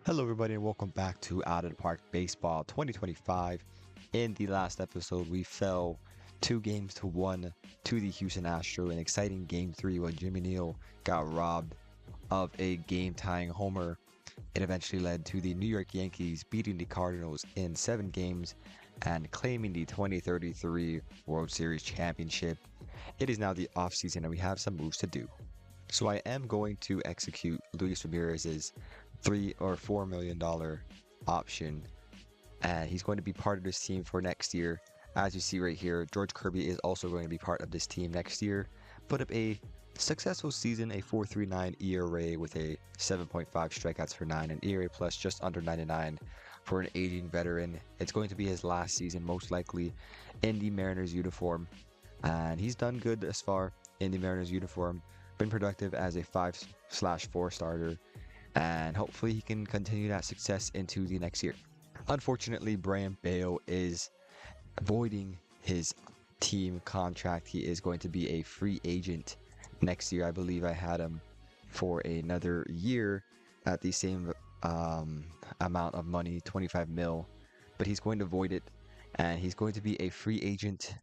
Hello, everybody, and welcome back to Out of the Park Baseball 2025. In the last episode, we fell 2 games to 1 to the Houston Astros. An exciting game 3 when Jimmy Neal got robbed of a game-tying homer. It eventually led to the New York Yankees beating the Cardinals in 7 games and claiming the 2033 World Series championship. It is now the offseason, and we have some moves to do. So I am going to execute Luis Ramirez's $3 or $4 million option, and he's going to be part of this team for next year. As you see right here, George Kirby is also going to be part of this team next year. Put up a successful season, a 4.39 ERA with a 7.5 strikeouts for 9, and ERA plus just under 99 for an aging veteran. It's going to be his last season, most likely, in the Mariners uniform, and he's done good thus far in the Mariners uniform. Been productive as a 5/4 starter, and hopefully he can continue that success into the next year. Unfortunately, Brayan Bello is voiding his team contract. He is going to be a free agent next year. I believe I had him for another year at the same amount of money, 25 mil, but he's going to void it, and he's going to be a free agent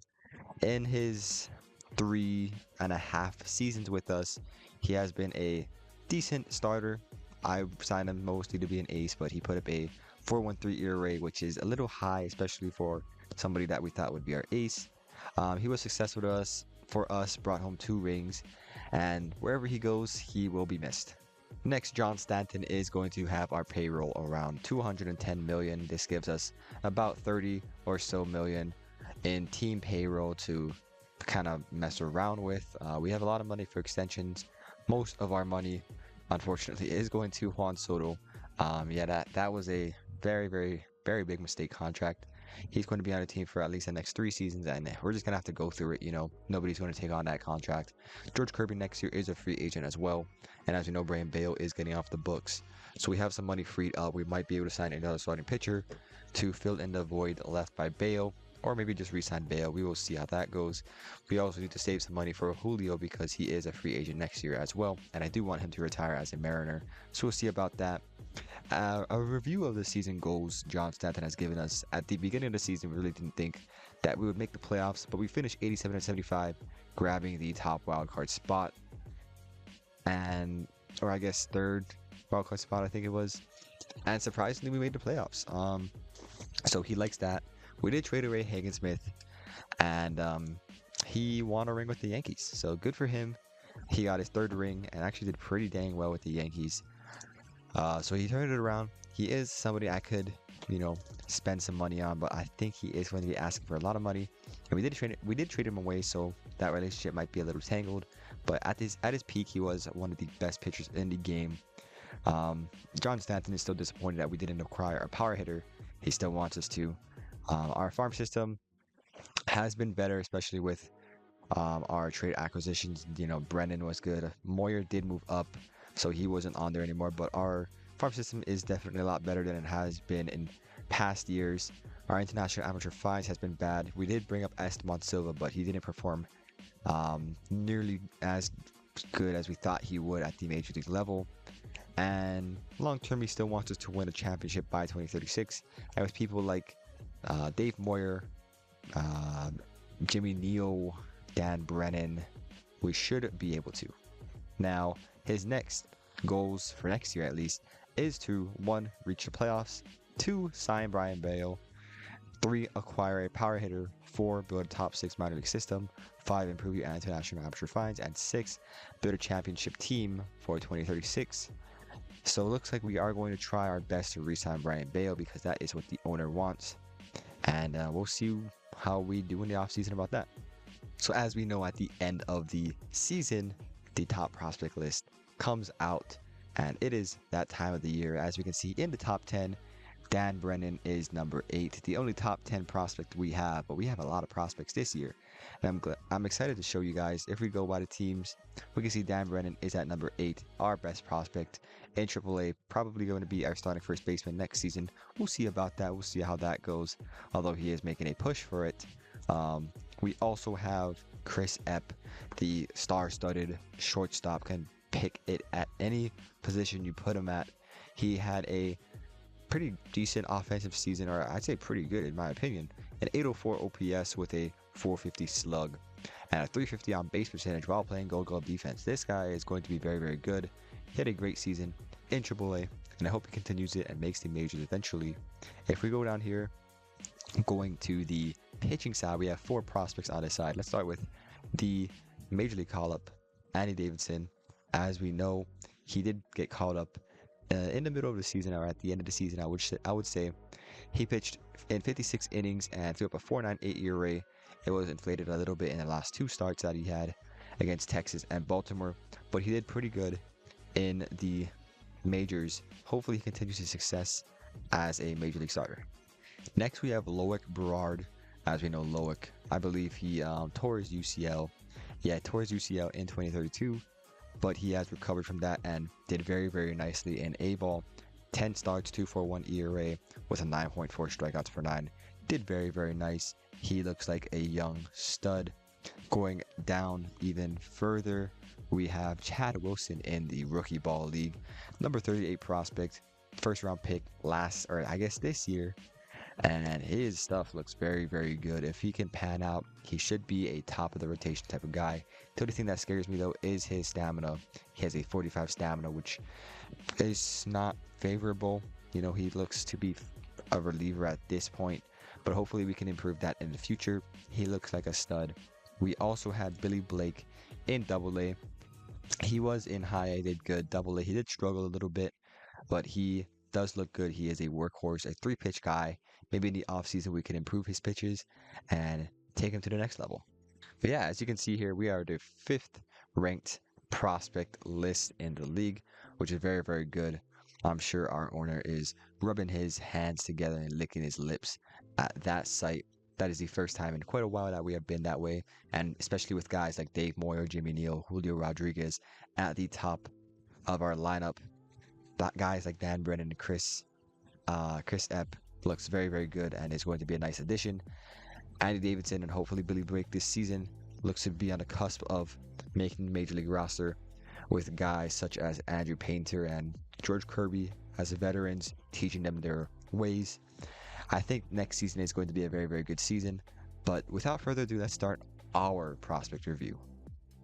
in his 3.5 seasons with us. He has been a decent starter. I signed him mostly to be an ace, but he put up a 4.13 ERA, which is a little high, especially for somebody that we thought would be our ace. He was successful for us, brought home 2 rings, and wherever he goes, he will be missed. Next, John Stanton is going to have our payroll around 210 million. This gives us about 30 or so million in team payroll to kind of mess around with. We have a lot of money for extensions. Most of our money, unfortunately, is going to Juan Soto. That was a very big mistake contract. He's going to be on the team for at least the next 3 seasons, and we're just gonna have to go through it. Nobody's going to take on that contract. George Kirby next year is a free agent as well, and as you know, Brayan Bello is getting off the books, so we have some money freed up. We might be able to sign another starting pitcher to fill in the void left by Bello, or maybe just re-sign Bello. We will see how that goes. We also need to save some money for Julio because he is a free agent next year as well, and I do want him to retire as a Mariner, so we'll see about that. A review of the season goals John Stanton has given us. At the beginning of the season, we really didn't think that we would make the playoffs, but we finished 87 and 75, grabbing the top wildcard spot, or I guess third wildcard spot, I think it was. And surprisingly, we made the playoffs. So he likes that. We did trade away Hagen Smith, and he won a ring with the Yankees. So good for him. He got his 3rd ring and actually did pretty dang well with the Yankees. So he turned it around. He is somebody I could, spend some money on, but I think he is going to be asking for a lot of money. And we did trade him away, so that relationship might be a little tangled. But at his peak, he was one of the best pitchers in the game. John Stanton is still disappointed that we didn't acquire a power hitter. He still wants us to. Our farm system has been better, especially with our trade acquisitions. Brennan was good. Moyer did move up, so he wasn't on there anymore. But our farm system is definitely a lot better than it has been in past years. Our international amateur fines has been bad. We did bring up Esteban Silva, but he didn't perform nearly as good as we thought he would at the major league level. And long term, he still wants us to win a championship by 2036. And with people like Dave Moyer, Jimmy Neal, Dan Brennan, we should be able to. Now, his next goals for next year at least is to 1. Reach the playoffs, 2. Sign Brayan Bello, 3. Acquire a power hitter, 4. Build a top 6 minor league system, 5. Improve your international amateur fines, and 6. Build a championship team for 2036. So it looks like we are going to try our best to re-sign Brayan Bello because that is what the owner wants. And we'll see how we do in the offseason about that. So as we know, at the end of the season, the top prospect list comes out, and it is that time of the year. As we can see in the top 10, Dan Brennan is number 8, the only top 10 prospect we have, but we have a lot of prospects this year. And I'm excited to show you guys. If we go by the teams, we can see Dan Brennan is at number 8, our best prospect in AAA, probably going to be our starting first baseman next season. We'll see about that. We'll see how that goes, although he is making a push for it. We also have Chris Epp, the star-studded shortstop, can pick it at any position you put him at. He had a pretty decent offensive season, or I'd say pretty good in my opinion. An 804 OPS with a 450 slug and a 350 on base percentage while playing Gold Glove defense. This guy is going to be very, very good. He had a great season in AAA, and I hope he continues it and makes the majors eventually. If we go down here, going to the pitching side, we have 4 prospects on this side. Let's start with the major league call-up, Andy Davidson. As we know, he did get called up in the middle of the season, or at the end of the season, I would say. He pitched in 56 innings and threw up a 4.98 ERA. It was inflated a little bit in the last 2 starts that he had against Texas and Baltimore, but he did pretty good in the majors. Hopefully he continues his success as a major league starter. Next we have Loic Berard. As we know, Loic, I believe he tore his UCL. Yeah, tore his UCL in 2032, but he has recovered from that and did very, very nicely in A-ball. 10 starts, 2.41 ERA with a 9.4 strikeouts per 9. Did very, very nice. He looks like a young stud. Going down even further, we have Chad Wilson in the Rookie Ball League. Number 38 prospect, first round pick this year. And his stuff looks very, very good. If he can pan out, he should be a top of the rotation type of guy. The only thing that scares me though is his stamina. He has a 45 stamina, which is not favorable. You know, he looks to be a reliever at this point, but hopefully we can improve that in the future. He looks like a stud. We also had Billy Blake in AA. He was in high A, did good. AA, he did struggle a little bit, but he does look good. He is a workhorse, a 3-pitch guy. Maybe in the offseason we can improve his pitches and take him to the next level. But yeah, as you can see here, we are the 5th ranked prospect list in the league, which is very, very good. I'm sure our owner is rubbing his hands together and licking his lips at that sight. That is the first time in quite a while that we have been that way, and especially with guys like Dave Moyer, Jimmy Neal, Julio Rodriguez at the top of our lineup. Guys like Dan Brennan and Chris Epp looks very, very good and is going to be a nice addition. Andy Davidson and hopefully Billy Blake this season looks to be on the cusp of making the major league roster, with guys such as Andrew Painter and George Kirby as veterans, teaching them their ways. I think next season is going to be a very, very good season. But without further ado, let's start our prospect review.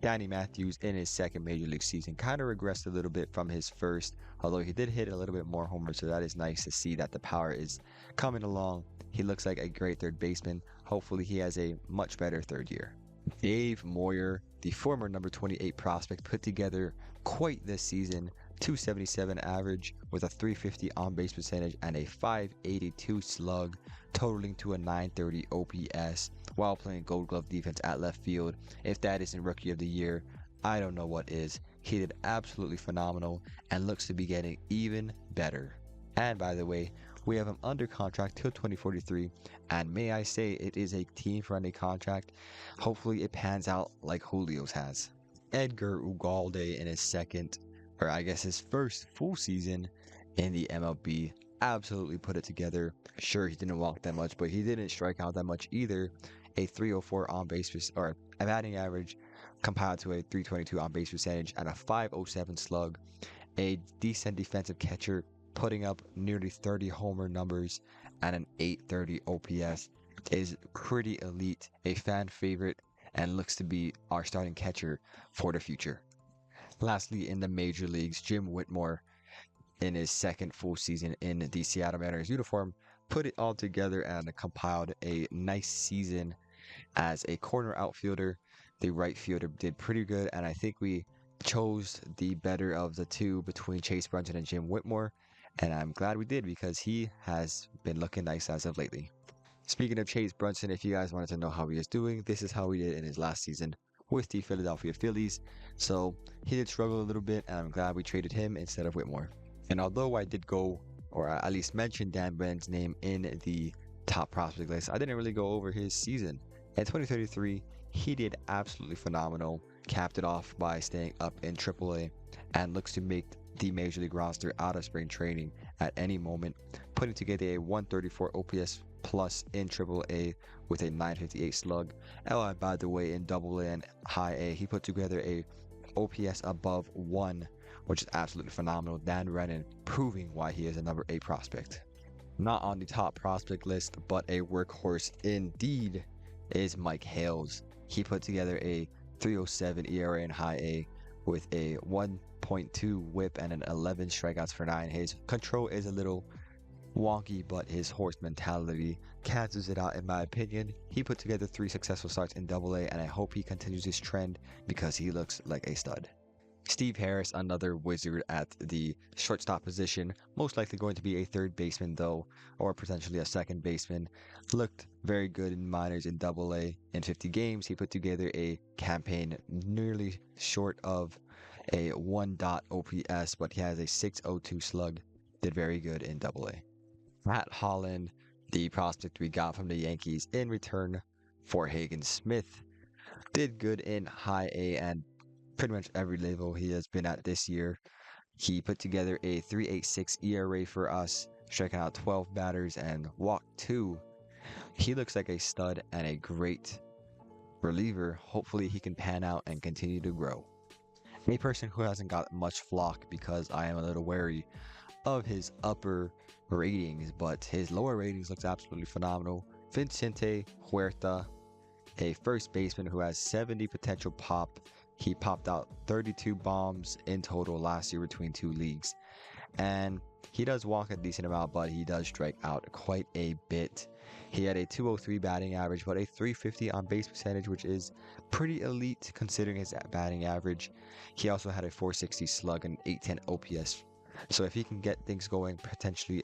Danny Matthews in his second major league season kind of regressed a little bit from his first, although he did hit a little bit more homers, so that is nice to see that the power is coming along. He looks like a great third baseman. Hopefully he has a much better third year. Dave Moyer, the former number 28 prospect, put together quite this season. 277 average with a 350 on-base percentage and a 582 slug, totaling to a 930 OPS while playing Gold Glove defense at left field. If that isn't Rookie of the Year, I don't know what is. He did absolutely phenomenal and looks to be getting even better. And by the way, we have him under contract till 2043, and may I say it is a team-friendly contract. Hopefully it pans out like Julio's has. Edgar Ugalde in his his first full season in the MLB, absolutely put it together. Sure, he didn't walk that much, but he didn't strike out that much either. A 304 on base or a batting average compiled to a 322 on base percentage and a 507 slug. A decent defensive catcher, putting up nearly 30 homer numbers and an 830 OPS, is pretty elite, a fan favorite, and looks to be our starting catcher for the future. Lastly, in the major leagues, Jim Whitmore, in his second full season in the Seattle Mariners uniform, put it all together and compiled a nice season as a corner outfielder. The right fielder did pretty good, and I think we chose the better of the two between Chase Brunson and Jim Whitmore, and I'm glad we did because he has been looking nice as of lately. Speaking of Chase Brunson, if you guys wanted to know how he is doing, this is how he did in his last season with the Philadelphia Phillies. So he did struggle a little bit, and I'm glad we traded him instead of Whitmore. And although I did go, or at least mention Dan Brennan's name in the top prospect list, I didn't really go over his season. In 2033, he did absolutely phenomenal, capped it off by staying up in AAA, and looks to make the Major League roster out of spring training at any moment, putting together a 134 OPS plus in AAA with a 958 slug. And by the way, in AA and high A, he put together a OPS above 1 which is absolutely phenomenal. Dan Rennan proving why he is a number 8 prospect. Not on the top prospect list, but a workhorse indeed, is Mike Hales. He put together a 3.07 ERA in high A with a 1.2 whip and an 11 strikeouts for 9. His control is a little wonky, but his horse mentality cancels it out in my opinion. He put together 3 successful starts in AA, and I hope he continues this trend because he looks like a stud. Steve Harris, another wizard at the shortstop position, most likely going to be a third baseman though, or potentially a second baseman. Looked very good in minors in AA. In 50 games, he put together a campaign nearly short of a 1 OPS, but he has a 6.02 slug. Did very good in AA. Matt Holland, the prospect we got from the Yankees in return for Hagen Smith, did good in high A and pretty much every level he has been at this year. He put together a 3.86 ERA for us, striking out 12 batters and walked 2. He looks like a stud and a great reliever. Hopefully he can pan out and continue to grow. A person who hasn't got much flock because I am a little wary of his upper ratings, but his lower ratings looks absolutely phenomenal. Vicente Huerta, a first baseman who has 70 potential pop. He popped out 32 bombs in total last year between 2 leagues. And he does walk a decent amount, but he does strike out quite a bit. He had a 203 batting average, but a 350 on base percentage, which is pretty elite considering his batting average. He also had a 460 slug and 810 OPS. So if he can get things going, potentially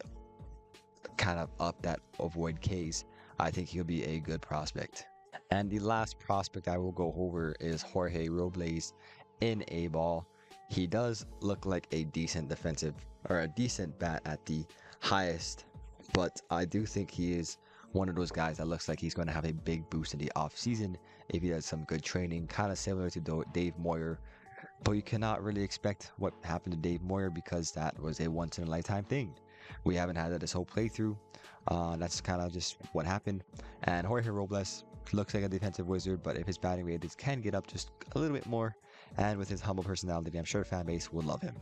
kind of up that avoid case, I think he'll be a good prospect. And the last prospect I will go over is Jorge Robles in A-ball. He does look like a decent defensive or a decent bat at the highest, but I do think he is one of those guys that looks like he's going to have a big boost in the offseason if he does some good training, kind of similar to Dave Moyer. But you cannot really expect what happened to Dave Moyer because that was a once-in-a-lifetime thing. We haven't had that this whole playthrough. That's kind of just what happened. And Jorge Robles looks like a defensive wizard, but if his batting ratings can get up just a little bit more, and with his humble personality, I'm sure the fan base will love him.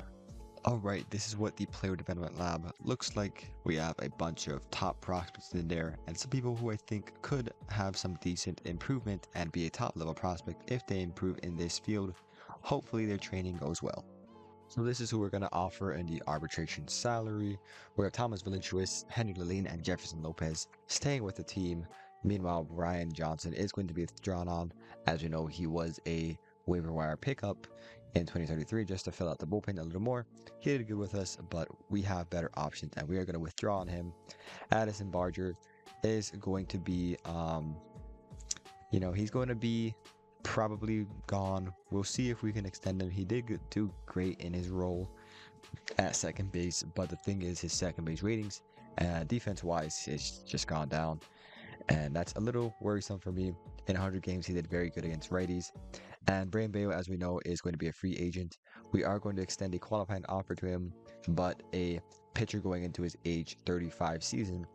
Alright, this is what the Player Development Lab looks like. We have a bunch of top prospects in there, and some people who I think could have some decent improvement and be a top level prospect if they improve in this field. Hopefully their training goes well. So this is who we're going to offer in the arbitration salary. We have Thomas Valenzuela, Henry Lalline, and Jefferson Lopez staying with the team. Meanwhile, Brian Johnson is going to be withdrawn on. As you know, he was a waiver wire pickup in 2033 just to fill out the bullpen a little more. He did good with us, but we have better options and we are going to withdraw on him. Addison Barger is going to be, he's going to be probably gone. We'll see if we can extend him. He did do great in his role at second base, but the thing is his second base ratings defense wise is just gone down, and that's a little worrisome for me. In 100 games he did very good against righties. And Brain Bayo, as we know, is going to be a free agent. We are going to extend a qualifying offer to him, but a pitcher going into his age 35 season,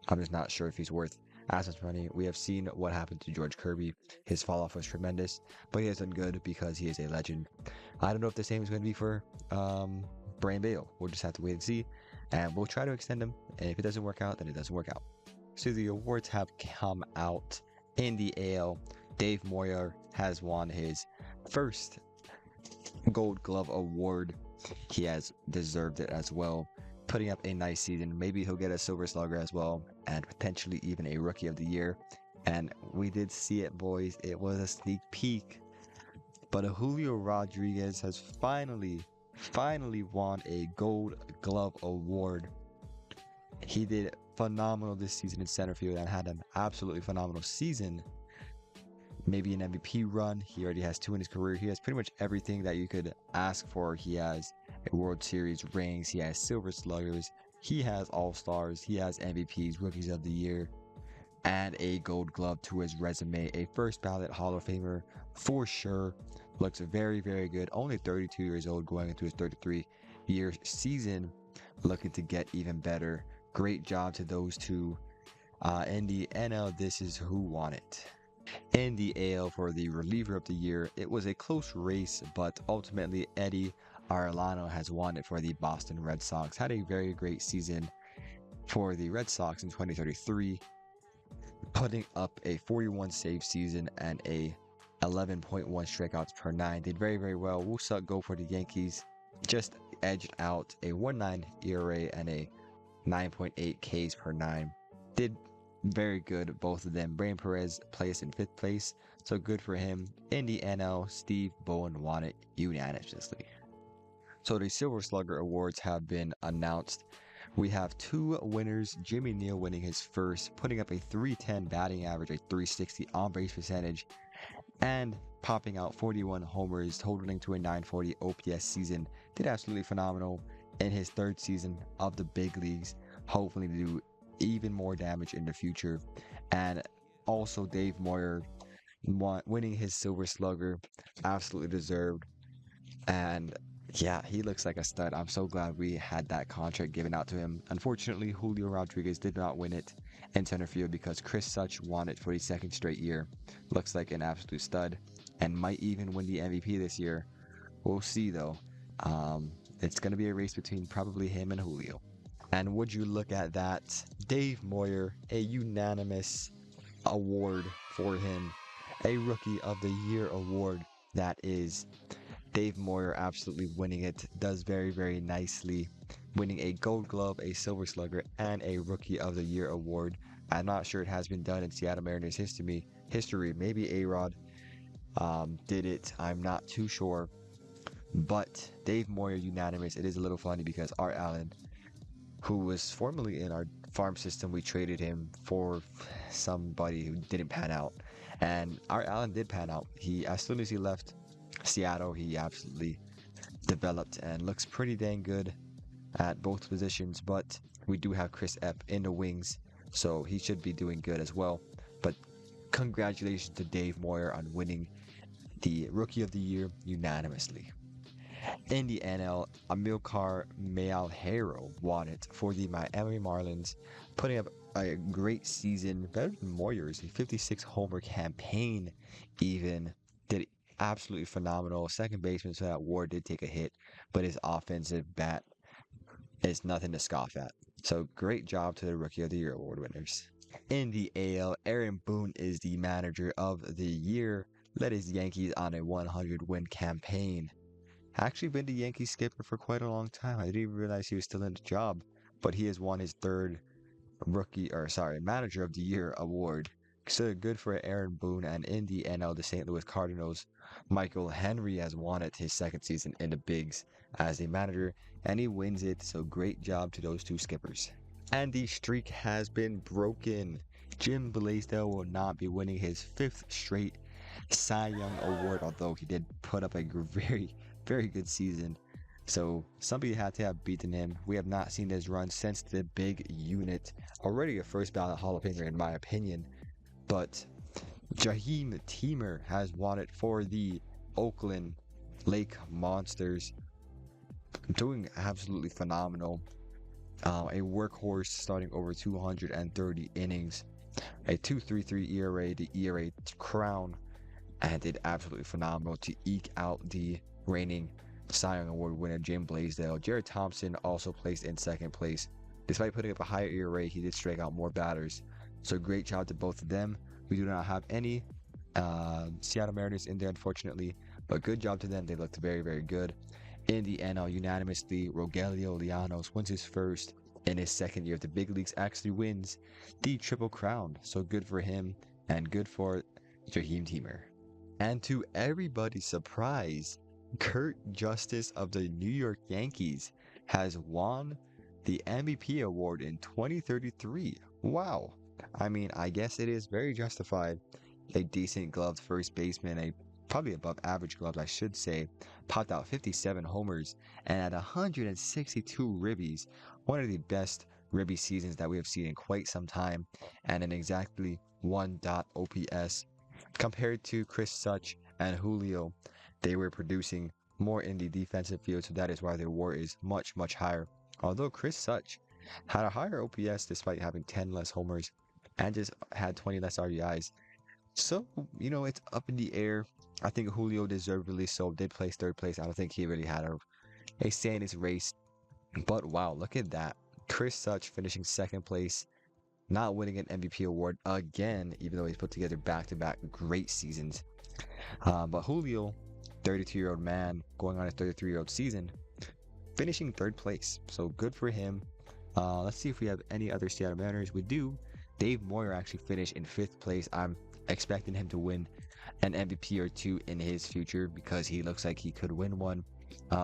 I'm just not sure if he's worth as much money. We have seen what happened to George Kirby. His fall off was tremendous, but he has done good because he is a legend. I don't know if the same is going to be for Brain Bayo. We'll just have to wait and see, and we'll try to extend him, and if it doesn't work out, then it doesn't work out. So the awards have come out. In the AL, Dave Moyer has won his first Gold Glove award. He has deserved it as well, putting up a nice season. Maybe he'll get a Silver Slugger as well, and potentially even a Rookie of the Year. And we did see it, boys. It was a sneak peek. But Julio Rodriguez has finally won a Gold Glove award. He did phenomenal this season in center field and had an absolutely phenomenal season. Maybe an MVP run. He already has 2 in his career. He has pretty much everything that you could ask for. He has a World Series rings. He has Silver Sluggers. He has All-Stars. He has MVPs, Rookies of the Year, and a Gold Glove to his resume. A first ballot Hall of Famer for sure. Looks very, very good. Only 32 years old, going into his 33-year season. Looking to get even better. Great job to those two. In the NL, this is who won it. In the AL, for the reliever of the year, it was a close race, but ultimately Eddie Arellano has won it for the Boston Red Sox. Had a very great season for the Red Sox in 2033, putting up a 41 save season and a 11.1 strikeouts per nine. Did very, very well. Woo-Suk go for the Yankees. Just edged out a 1.9 ERA and a 9.8 Ks per nine. Did very good, both of them. Brain Perez placed in 5th place, so good for him. In the NL, Steve Bowen won it unanimously. So the Silver Slugger Awards have been announced. We have 2 winners. Jimmy Neal winning his first, putting up a .310 batting average, a .360 on-base percentage, and popping out 41 homers, totaling to a .940 OPS season. Did absolutely phenomenal in his 3rd season of the big leagues. Hopefully to do even more damage in the future. And also Dave Moyer winning his Silver Slugger, absolutely deserved. And yeah, he looks like a stud. I'm so glad we had that contract given out to him. Unfortunately, Julio Rodriguez did not win it in center field because Chris Such won it for the 2nd straight year. Looks like an absolute stud and might even win the MVP this year. We'll see though. It's going to be a race between probably him and Julio. And would you look at that? Dave Moyer, a unanimous award for him. A Rookie of the Year award. That is Dave Moyer absolutely winning it. Does very, very nicely. Winning a Gold Glove, a Silver Slugger, and a Rookie of the Year award. I'm not sure it has been done in Seattle Mariners history. Maybe A-Rod did it. I'm not too sure. But Dave Moyer unanimous. It is a little funny because Art Allen, who was formerly in our farm system, we traded him for somebody who didn't pan out. And Art Allen did pan out. As soon as he left Seattle, he absolutely developed and looks pretty dang good at both positions. But we do have Chris Epp in the wings, so he should be doing good as well. But congratulations to Dave Moyer on winning the Rookie of the Year unanimously. In the NL, Amilcar Malheiro won it for the Miami Marlins, putting up a great season, better than Moyer's, a 56 homer campaign even. Did absolutely phenomenal. Second baseman, so that award did take a hit, but his offensive bat is nothing to scoff at. So great job to the Rookie of the Year award winners. In the AL, Aaron Boone is the manager of the year, led his Yankees on a 100-win campaign. Actually been the Yankee skipper for quite a long time. I didn't even realize he was still in the job, but he has won his 3rd Manager of the Year award. So good for Aaron Boone. And in the NL, the St. Louis Cardinals, Michael Henry has won it his 2nd season in the bigs as a manager, and he wins it. So great job to those 2 skippers. And the streak has been broken. Jim Blaisdell will not be winning his 5th straight Cy Young award, although he did put up a very good season. So somebody had to have beaten him. We have not seen this run since the big unit. Already a first ballot Hall of Famer in my opinion. But Jaheim Teemer has won it for the Oakland Lake Monsters. Doing absolutely phenomenal. A workhorse starting over 230 innings. A 2.33 ERA, the ERA crown. And did absolutely phenomenal to eke out the reigning Cy Young Award winner Jim Blaisdell. Jared Thompson also placed in 2nd place. Despite putting up a higher ERA, he did strike out more batters. So great job to both of them. We do not have any Seattle Mariners in there, unfortunately, but good job to them. They looked very, very good. In the NL, unanimously, Rogelio Llanos wins his first in his 2nd year of the big leagues, actually wins the Triple Crown. So good for him and good for Jaheim Teemer. And to everybody's surprise, Kurt Justice of the New York Yankees has won the MVP award in 2033. Wow. I mean, I guess it is very justified. A decent gloved first baseman, a probably above average glove, I should say, popped out 57 homers and had 162 ribbies. One of the best ribby seasons that we have seen in quite some time, and an exactly 1 OPS. Compared to Chris Such and Julio, they were producing more in the defensive field, so that is why their WAR is much, much higher. Although Chris Such had a higher OPS despite having 10 less homers and just had 20 less RBIs. So, it's up in the air. I think Julio deservedly so did place 3rd place. I don't think he really had a a sanest race. But wow, look at that. Chris Such finishing second place, not winning an MVP award again, even though he's put together back-to-back great seasons. But Julio, 32-year-old man, going on a 33-year-old season, finishing third place. So good for him. Let's see if we have any other Seattle Mariners. We do. Dave Moyer actually finished in 5th place. I'm expecting him to win an MVP or two in his future because he looks like he could win one.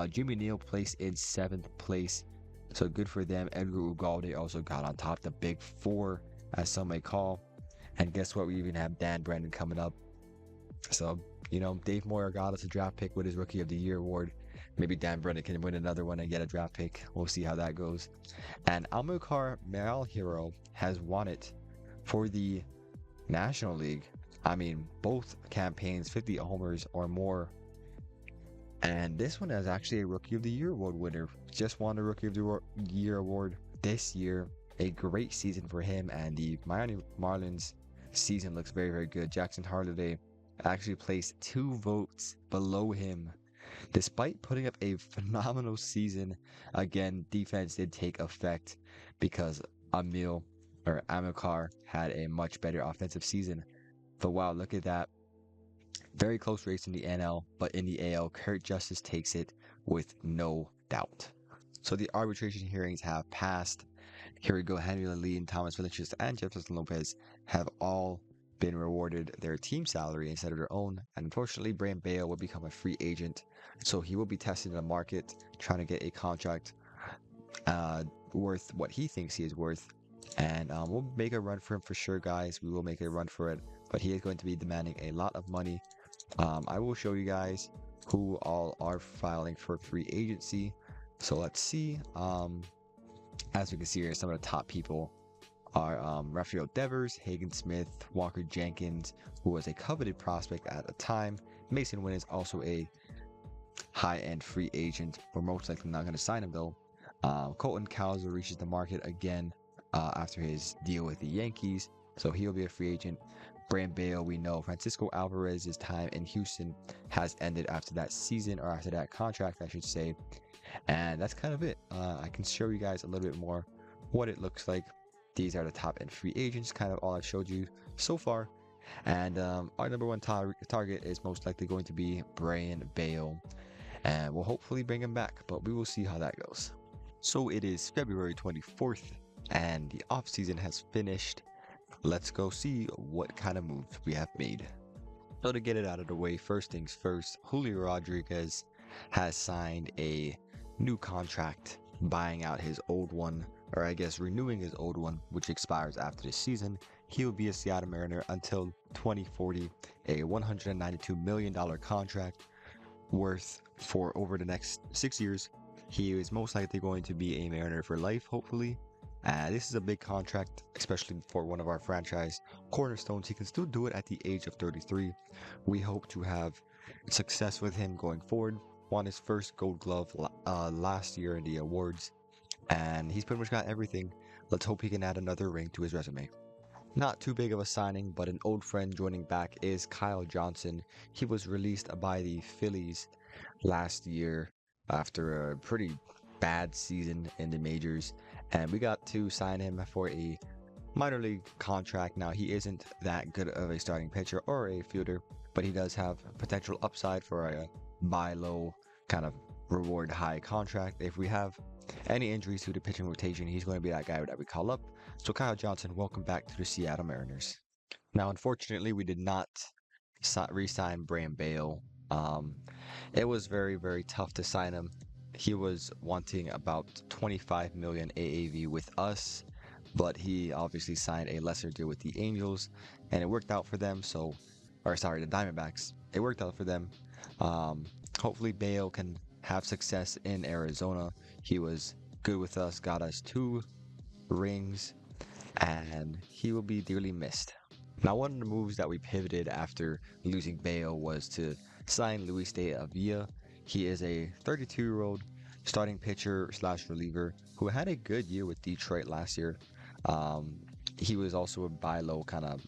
Jimmy Neal placed in 7th place. So good for them. Edgar Ugalde also got on top, the big four, as some may call. And guess what? We even have Dan Brandon coming up. So, you know, Dave Moyer got us a draft pick with his Rookie of the Year award. Maybe Dan Brennan can win another one and get a draft pick. We'll see how that goes. And Amilcar Hero has won it for the National League. I mean, both campaigns, 50 homers or more. And this one is actually a Rookie of the Year award winner. Just won the Rookie of the Year award this year. A great season for him, and the Miami Marlins season looks very, very good. Jackson Harley actually placed 2 votes below him. Despite putting up a phenomenal season, again, defense did take effect because Amilcar had a much better offensive season. But wow, look at that. Very close race in the NL, but in the AL, Kurt Justice takes it with no doubt. So the arbitration hearings have passed. Here we go. Henry Lee and Thomas Valencius and Jefferson Lopez have all been rewarded their team salary instead of their own. And unfortunately, Brayan Bello will become a free agent. So he will be testing the market, trying to get a contract worth what he thinks he is worth. And we'll make a run for him for sure, guys. We will make a run for it. But he is going to be demanding a lot of money. I will show you guys who all are filing for free agency. So let's see. As we can see here, some of the top people are Rafael Devers, Hagen Smith, Walker Jenkins, who was a coveted prospect at the time. Mason Wynn is also a high-end free agent. We're most likely not going to sign him though. Colton Cowser reaches the market again after his deal with the Yankees, so he'll be a free agent. Brayan Bello, we know. Francisco Alvarez's time in Houston has ended after that season, or after that contract, I should say. And that's kind of it. I can show you guys a little bit more what it looks like. These are the top end free agents, kind of all I've showed you so far. And our number one target is most likely going to be Brayan Bello. And we'll hopefully bring him back, but we will see how that goes. So it is February 24th, and the offseason has finished. Let's go see what kind of moves we have made. So to get it out of the way, first things first, Julio Rodriguez has signed a new contract, buying out his old one, or I guess renewing his old one, which expires after this season. He will be a Seattle Mariner until 2040, a $192 million contract worth for over the next 6 years. He is most likely going to be a Mariner for life, hopefully. This is a big contract, especially for one of our franchise cornerstones. He can still do it at the age of 33. We hope to have success with him going forward. Won his first Gold Glove last year in the awards, and he's pretty much got everything. Let's hope he can add another ring to his resume. Not too big of a signing, but an old friend joining back is Kyle Johnson. He was released by the Phillies last year after a pretty bad season in the majors, and we got to sign him for a minor league contract. Now, he isn't that good of a starting pitcher or a fielder, but he does have potential upside for a buy low, kind of reward high contract. If we have any injuries to the pitching rotation, he's going to be that guy that we call up. So Kyle Johnson, welcome back to the Seattle Mariners. Now, unfortunately, we did not re-sign Brayan Bello. It was very, very tough to sign him. He was wanting about 25 million AAV with us, but he obviously signed a lesser deal with the Angels, and it worked out for them. The Diamondbacks. It worked out for them. Hopefully Bello can have success in Arizona. He was good with us, got us 2 rings, and he will be dearly missed. Now, one of the moves that we pivoted after losing Bello was to sign Luis de Avila. He is a 32-year-old starting pitcher / reliever who had a good year with Detroit last year. He was also a buy low, kind of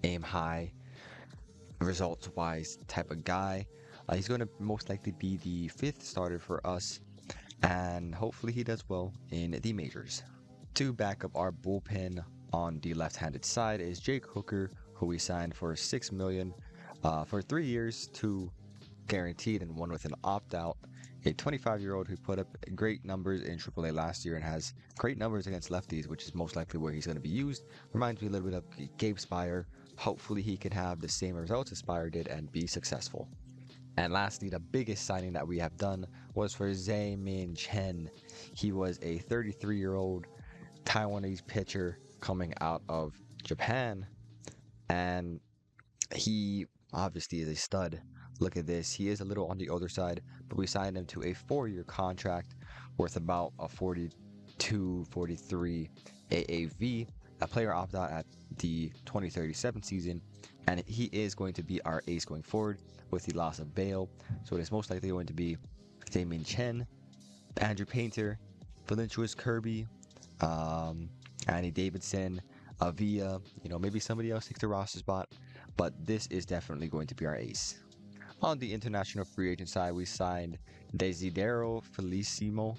aim high, results-wise type of guy. He's going to most likely be the 5th starter for us. and hopefully he does well in the majors. To back up our bullpen on the left-handed side is Jake Hooker, who we signed for $6 million for 3 years, 2 guaranteed and 1 with an opt-out. A 25-year-old who put up great numbers in AAA last year and has great numbers against lefties, which is most likely where he's going to be used. Reminds me a little bit of Gabe Spire. Hopefully he can have the same results as Spire did and be successful. And lastly, the biggest signing that we have done was for Zae-Min Chen. He was a 33-year-old Taiwanese pitcher coming out of Japan, and he obviously is a stud. Look at this. He is a little on the older side, but we signed him to a 4-year contract worth about a 42, 43 AAV. A player opted out at the 2037 season, and he is going to be our ace going forward with the loss of Bale. So it is most likely going to be Zae-Min Chen, Andrew Painter, Valentuous Kirby, Andy Davidson, Avila, maybe somebody else takes the roster spot, but this is definitely going to be our ace. On the international free agent side, we signed Desiderio Felicissimo.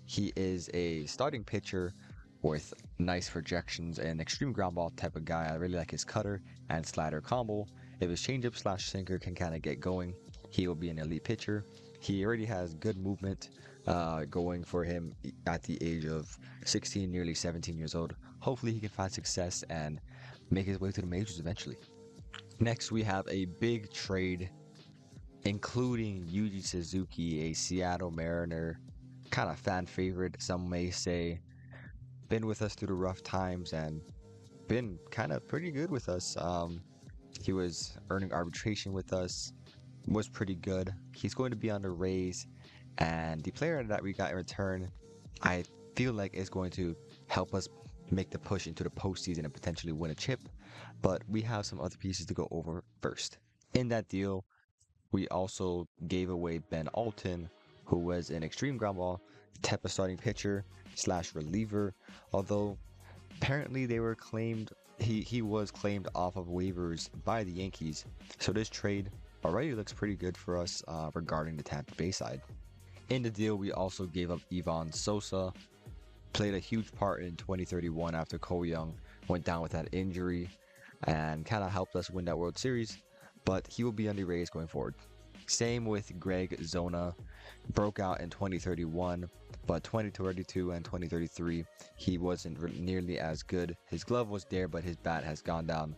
He is a starting pitcher with nice projections and extreme ground ball type of guy. I really like his cutter and slider combo. If his changeup / sinker can kind of get going, he will be an elite pitcher. He already has good movement going for him at the age of 16, nearly 17 years old. Hopefully he can find success and make his way to the majors eventually. Next, we have a big trade, including Yuji Suzuki, a Seattle Mariner, kind of fan favorite, some may say. Been with us through the rough times and been kind of pretty good with us. He was earning arbitration with us, was pretty good. He's going to be on the Rays, and the player that we got in return, I feel like is going to help us make the push into the postseason and potentially win a chip, but we have some other pieces to go over first. In that deal, we also gave away Ben Alton, who was an extreme ground ball type of starting pitcher / reliever, although apparently they were claimed, he was claimed off of waivers by the Yankees. So this trade already looks pretty good for us regarding the Tampa Bay side. In the deal, we also gave up Ivan Sosa, played a huge part in 2031 after Cole Young went down with that injury and kind of helped us win that World Series, but he will be on the Rays going forward. Same with Greg Zona, broke out in 2031, but 2032 and 2033, he wasn't nearly as good. His glove was there, but his bat has gone down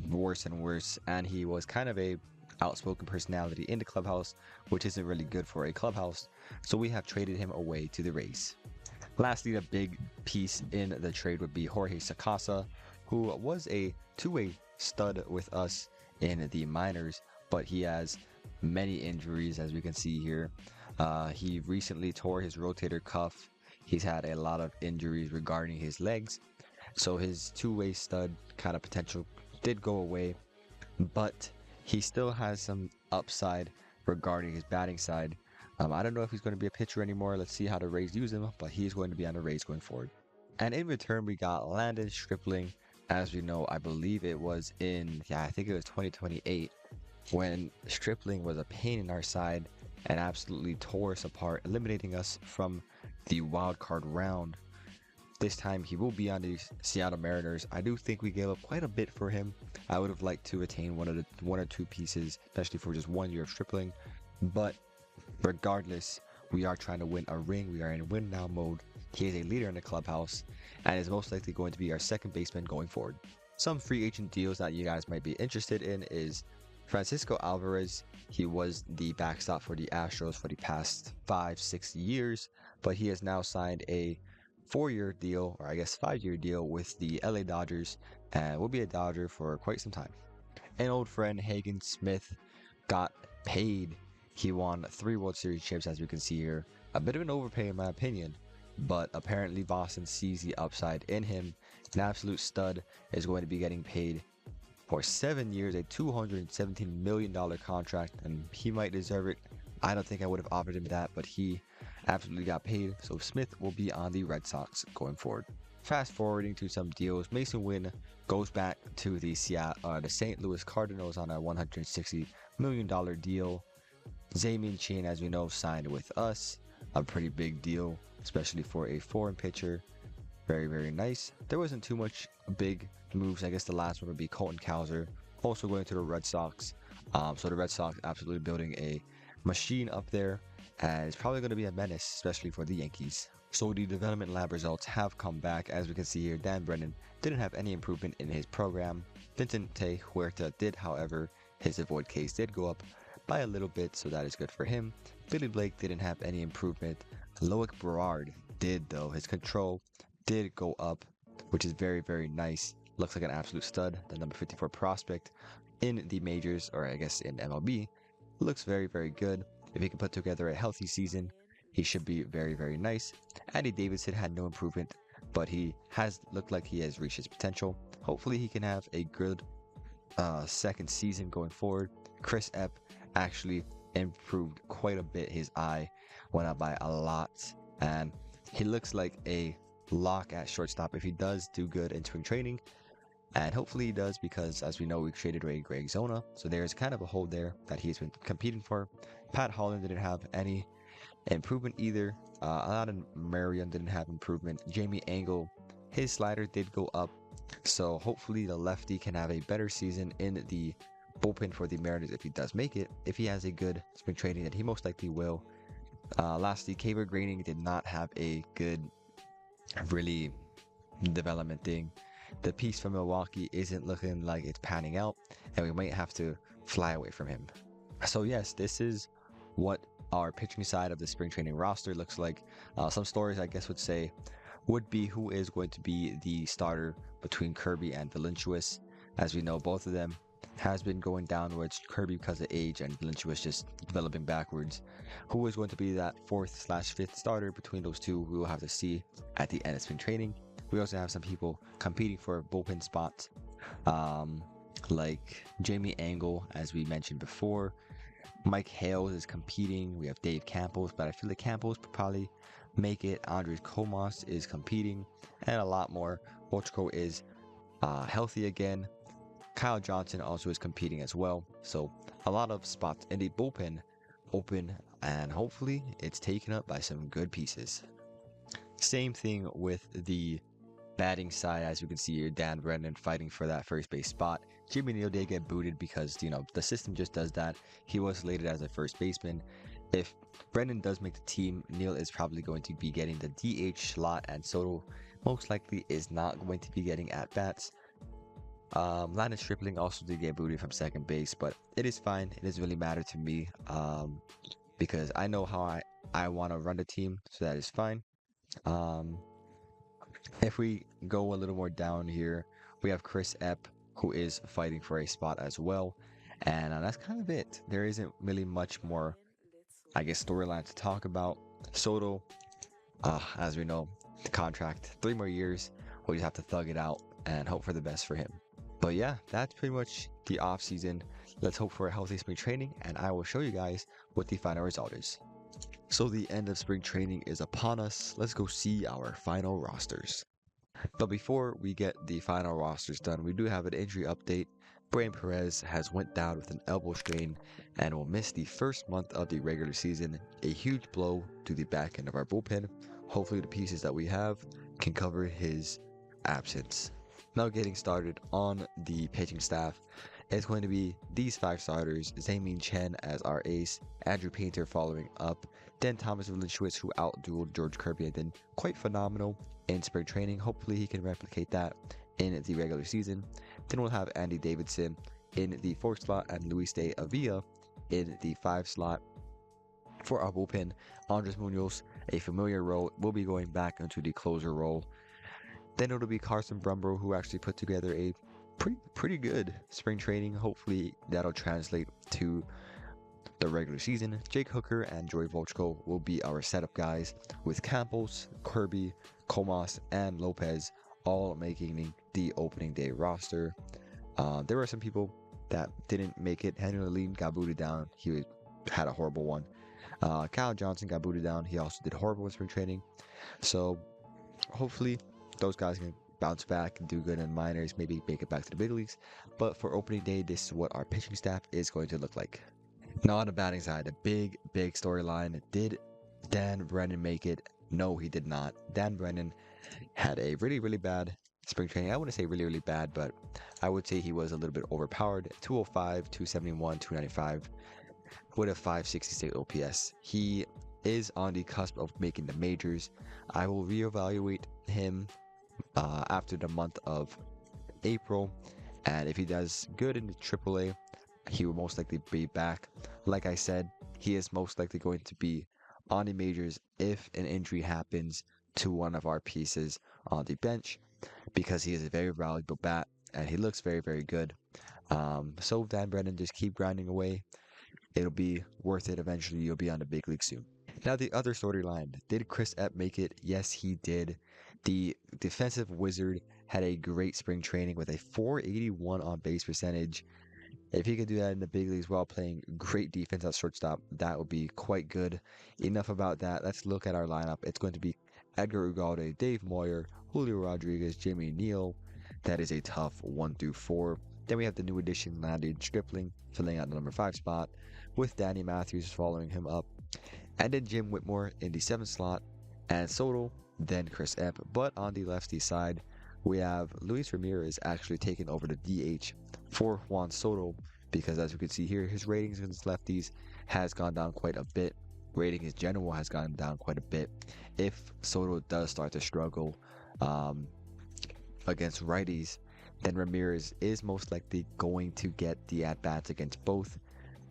worse and worse, and he was kind of a outspoken personality in the clubhouse, which isn't really good for a clubhouse, so we have traded him away to the Rays. Lastly, the big piece in the trade would be Jorge Sacasa, who was a two-way stud with us in the minors, but he has many injuries, as we can see here. He recently tore his rotator cuff. He's had a lot of injuries regarding his legs, so his two-way stud kind of potential did go away, but he still has some upside regarding his batting side. I don't know if he's going to be a pitcher anymore. Let's see how the Rays use him, but he's going to be on the Rays going forward. And in return, we got Landon Stripling. As we know, I believe it was I think it was 2028, when Stripling was a pain in our side and absolutely tore us apart, eliminating us from the wild card round. This time he will be on the Seattle Mariners. I do think we gave up quite a bit for him. I would have liked to retain one or two pieces, especially for just 1 year of Stripling, but regardless, we are trying to win a ring. We are in win now mode. He is a leader in the clubhouse and is most likely going to be our second baseman going forward. Some free agent deals that you guys might be interested in is Francisco Alvarez. He was the backstop for the Astros for the past 5-6 years, but he has now signed a 4-year deal, or I guess 5-year deal with the LA Dodgers, and will be a Dodger for quite some time. An old friend, Hagen Smith, got paid. He won 3 World Series chips, as you can see here. A bit of an overpay in my opinion, but apparently Boston sees the upside in him. An absolute stud is going to be getting paid for 7 years, a $217 million contract, and he might deserve it. I don't think I would have offered him that, but he absolutely got paid, so Smith will be on the Red Sox going forward. Fast forwarding to some deals, Mason Wynn goes back to the St. Louis Cardinals on a $160 million deal. Zae-Min Chen, as we know, signed with us. a pretty big deal, especially for a foreign pitcher. Very, very nice. There wasn't too much big moves. I guess the last one would be Colton Cowser, also going to the Red Sox. So the Red Sox absolutely building a machine up there, and it's probably going to be a menace, especially for the Yankees. So the development lab results have come back. As we can see here, Dan Brennan didn't have any improvement in his program. Vincente Huerta did, however. His avoid case did go up by a little bit, so that is good for him. Billy Blake didn't have any improvement. Loic Berard did, though. His control did go up, which is very, very nice. Looks like an absolute stud. The number 54 prospect in the majors, or I guess in MLB, looks very, very good. If he can put together a healthy season, he should be very, very nice. Andy Davidson had no improvement, but he has looked like he has reached his potential. Hopefully he can have a good second season going forward. Chris Epp actually improved quite a bit. His eye went up by a lot, and he looks like a lock at shortstop if he does do good in spring training. And hopefully he does, because as we know, we traded away Greg Zona, so there's kind of a hole there that he's been competing for. Pat Holland didn't have any improvement either. Aladdin Marion didn't have improvement. Jamie Angle, his slider did go up, so hopefully the lefty can have a better season in the bullpen for the Mariners if he does make it. If he has a good spring training, then he most likely will. Lastly, Kaver Graining did not have a good, really, development thing. The piece from Milwaukee isn't looking like it's panning out, and we might have to fly away from him. So yes, this is what our pitching side of the spring training roster looks like. Some stories I guess would be who is going to be the starter between Kirby and Valencius. As we know, both of them has been going downwards. Kirby because of age, and Valencius just developing backwards. Who is going to be that 4th/5th starter between those two, we will have to see at the end of spring training. We also have some people competing for bullpen spots, like Jamie Angle, as we mentioned before. Mike Hales is competing. We have Dave Campos, but I feel like Campos could probably make it. Andres Comas is competing, and a lot more. Bochco is healthy again. Kyle Johnson also is competing as well. So a lot of spots in the bullpen open, and hopefully it's taken up by some good pieces. Same thing with the batting side. As you can see here, Dan Brennan fighting for that first base spot. Jimmy Neal did get booted because, the system just does that. He was slated as a first baseman. If Brennan does make the team, Neal is probably going to be getting the DH slot, and Soto most likely is not going to be getting at-bats. Landon Stripling also did get booted from second base, but it is fine. It doesn't really matter to me, because I know how I want to run the team, so that is fine. If we go a little more down here, we have Chris Epp, who is fighting for a spot as well. And that's kind of it. There isn't really much more, I guess, storyline to talk about. Soto, as we know, the contract, 3 more years. We'll just have to thug it out and hope for the best for him. But yeah, that's pretty much the off season. Let's hope for a healthy spring training, and I will show you guys what the final result is. So the end of spring training is upon us. Let's go see our final rosters. But before we get the final rosters done, we do have an injury update. Brian Perez has went down with an elbow strain and will miss the first month of the regular season. A huge blow to the back end of our bullpen. Hopefully the pieces that we have can cover his absence. Now getting started on the pitching staff, it's going to be these 5 starters. Zamin Chen as our ace, Andrew Painter following up, then Thomas Valencius, who outdueled George Kirby and then quite phenomenal in spring training. Hopefully he can replicate that in the regular season. Then we'll have Andy Davidson in the 4th slot and Luis de Avila in the 5 slot. For our bullpen, Andres Munoz, a familiar role, will be going back into the closer role. Then it'll be Carson Brumbo, who actually put together a pretty good spring training. Hopefully that'll translate to the regular season. Jake Hooker and Joey Volchko will be our setup guys, with Campos, Kirby, Comas, and Lopez all making the opening day roster. There were some people that didn't make it. Henry Lee got booted down. He had a horrible one. Kyle Johnson got booted down. He also did horrible in spring training. So hopefully those guys can bounce back and do good in minors, maybe make it back to the big leagues. But for opening day, this is what our pitching staff is going to look like. Now on the batting side, a big storyline did Dan Brennan make it? No, he did not. Dan Brennan had a really, really bad spring training. I wouldn't say really, really bad, but I would say he was a little bit overpowered. 205, 271, 295 with a 566 OPS. He is on the cusp of making the majors. I will reevaluate him after the month of April, and if he does good in the AAA, he will most likely be back. Like I said, he is most likely going to be on the majors if an injury happens to one of our pieces on the bench, because he is a very valuable bat and he looks very, very good. So Dan Brennan, just keep grinding away. It'll be worth it eventually. You'll be on the big league soon. Now, the other storyline. Did Chris Epp make it? Yes, he did. The defensive wizard had a great spring training with a 481 on base percentage. If he could do that in the big leagues while playing great defense at shortstop, that would be quite good. Enough about that. Let's look at our lineup. It's going to be Edgar Ugalde, Dave Moyer, Julio Rodriguez, Jimmy Neal. That is a tough 1 through 4. Then we have the new addition, Landon Stripling, filling out the number 5 spot, with Danny Matthews following him up. And then Jim Whitmore in the 7th slot, and Soto, then Chris Epp. But on the lefty side, we have Luis Ramirez actually taking over the DH for Juan Soto, because as we can see here, his ratings against lefties has gone down quite a bit. Rating in general has gone down quite a bit. If Soto does start to struggle against righties, then Ramirez is most likely going to get the at-bats against both.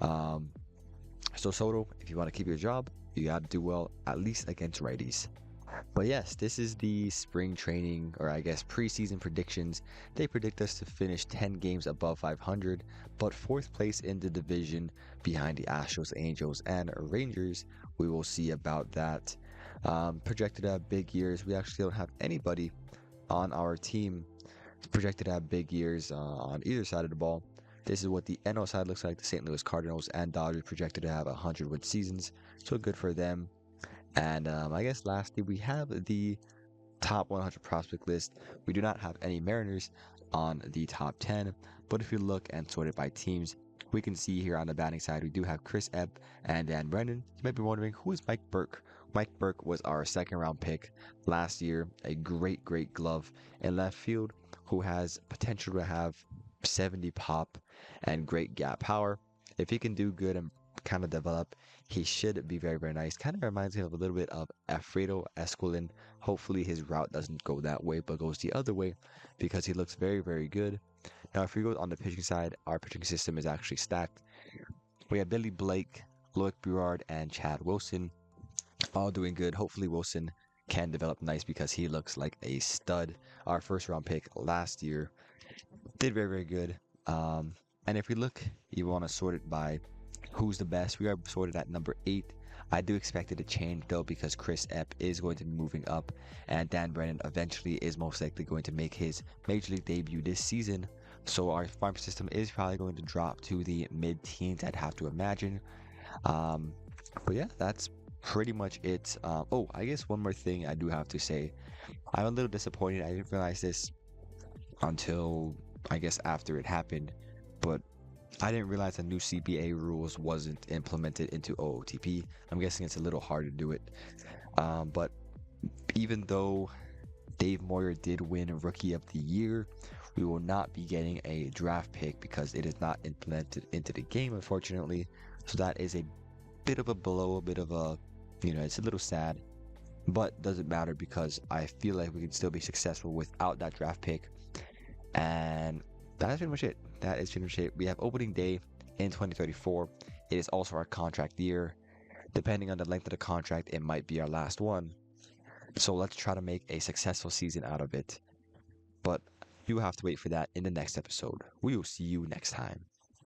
So Soto, if you want to keep your job, you got to do well, at least against righties. But yes, this is the spring training, or I guess preseason predictions. They predict us to finish 10 games above 500, but 4th place in the division behind the Astros, Angels, and Rangers. We will see about that. Projected to have big years. We actually don't have anybody on our team projected to have big years on either side of the ball. This is what the NL side looks like. The St. Louis Cardinals and Dodgers projected to have 100 win seasons, so good for them. And I guess lastly, we have the top 100 prospect list. We do not have any Mariners on the top 10, but if you look and sort it by teams, we can see here on the batting side, we do have Chris Epp and Dan Brennan. You might be wondering, who is Mike Burke? Mike Burke was our 2nd round pick last year, a great, great glove in left field who has potential to have 70 pop and great gap power. If he can do good and kind of develop, he should be very, very nice. Kind of reminds me of a little bit of Alfredo Esquilin. Hopefully his route doesn't go that way, but goes the other way, because he looks very, very good. Now, if we go on the pitching side, our pitching system is actually stacked. We have Billy Blake, Loic Burard, and Chad Wilson, all doing good. Hopefully Wilson can develop nice, because he looks like a stud. Our 1st round pick last year did very, very good. And if we look, you want to sort it by who's the best. We are sorted at number 8. I do expect it to change though, because Chris Epp is going to be moving up, and Dan Brennan eventually is most likely going to make his major league debut this season. So our farm system is probably going to drop to the mid-teens, I'd have to imagine. But yeah, that's pretty much it. Oh, I guess one more thing I do have to say. I'm a little disappointed. I didn't realize this until I guess after it happened, but I didn't realize the new CBA rules wasn't implemented into OOTP. I'm guessing it's a little hard to do it. But even though Dave Moyer did win Rookie of the Year, we will not be getting a draft pick because it is not implemented into the game, unfortunately. So that is a bit of a blow, a bit of a, it's a little sad, but doesn't matter, because I feel like we can still be successful without that draft pick. And that's pretty much it. That is pretty much it. We have opening day in 2034. It is also our contract year. Depending on the length of the contract, it might be our last one. So let's try to make a successful season out of it. But you have to wait for that in the next episode. We will see you next time.